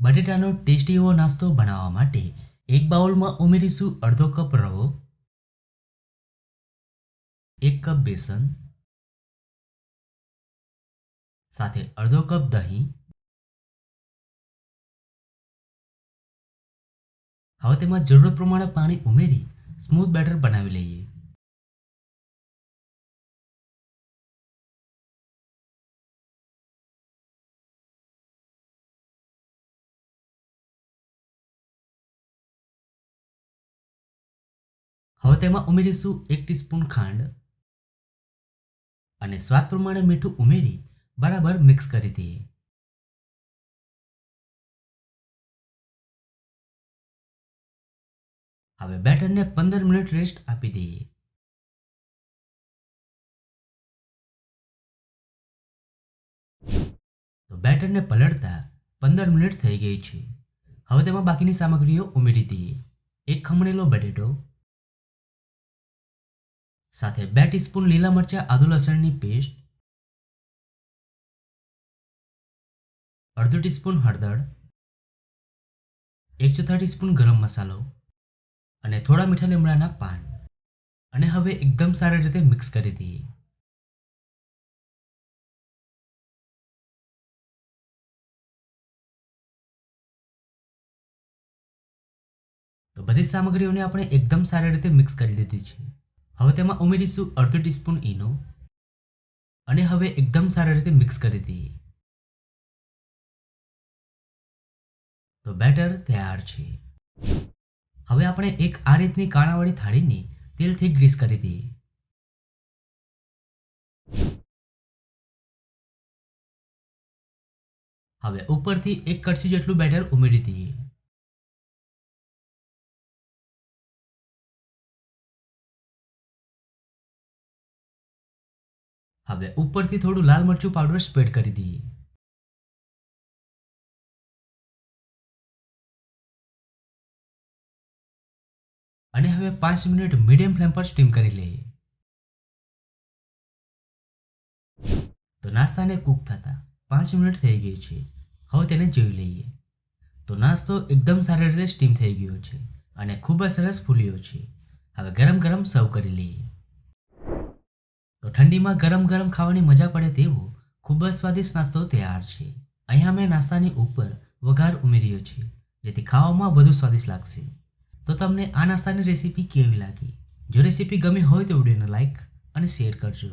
બટેટાનો tasty એવો નાસ્તો બનાવવા માટે એક બાઉલમાં ઉમેરીશું અડધો કપ રવો, 1 કપ બેસન, સાથે અડધો કપ દહીં. હવે તેમાં જરૂરત પ્રમાણે પાણી ઉમેરી સ્મૂથ બેટર બનાવી લઈએ. હવે તેમાં ઉમેરીશું 1 ટીસ્પૂન ખાંડ અને સ્વાદ પ્રમાણે મીઠું ઉમેરી બરાબર મિક્સ કરી દઈએ. હવે બેટરને 15 મિનિટ રેસ્ટ આપી દઈએ. તો બેટરને પલળતા 15 મિનિટ થઈ ગઈ છે. હવે તેમાં બાકીની સામગ્રીઓ ઉમેરી દઈએ. 1 ખમણેલો બટેટો, સાથે 2 ટીસ્પૂન લીલા મરચાં આદુ લસણની પેસ્ટ, અડધો ટીસ્પૂન હળદર, 1/4 ટીસ્પૂન ગરમ મસાલો અને થોડા મીઠા લીમડાના પાન. અને હવે એકદમ સારી રીતે મિક્સ કરી દઈએ. તો બધી સામગ્રીઓને આપણે એકદમ સારી રીતે મિક્સ કરી દીધી છે. હવે તેમાં ઉમેરીશું અડધો ટીસ્પૂન ઈનો અને હવે એકદમ સારી રીતે મિક્સ કરી દઈએ. તો બેટર તૈયાર છે. હવે આપણે એક આ રીતની કાણાવાળી થાળીને તેલથી ગ્રીસ કરી દઈએ. હવે ઉપરથી 1 કડછી જેટલું બેટર ઉમેરી દઈએ. હવે ઉપરથી થોડું લાલ મરચું પાવડર સ્પ્રેડ કરી દઈએ. અને હવે 5 મિનિટ મીડિયમ ફ્લેમ પર સ્ટીમ કરી લઈએ. તો નાસ્તાને કૂક થતા 5 મિનિટ થઈ ગઈ છે. હવે તેને જોઈ લઈએ. તો નાસ્તો એકદમ સારી રીતે સ્ટીમ થઈ ગયો છે અને ખૂબ જ સરસ ફૂલ્યો છે. હવે ગરમ ગરમ સર્વ કરી લઈએ. તો ઠંડીમાં ગરમ ગરમ ખાવાની મજા પડે તેવો ખૂબ જ સ્વાદિષ્ટ નાસ્તો તૈયાર છે. અહીંયા મેં નાસ્તાની ઉપર વઘાર ઉમેર્યો છે જેથી ખાવામાં વધુ સ્વાદિષ્ટ લાગશે. તો તમને આ નાસ્તાની રેસીપી કેવી લાગી? જો રેસીપી ગમી હોય તો વિડીયોને લાઈક અને શેર કરજો.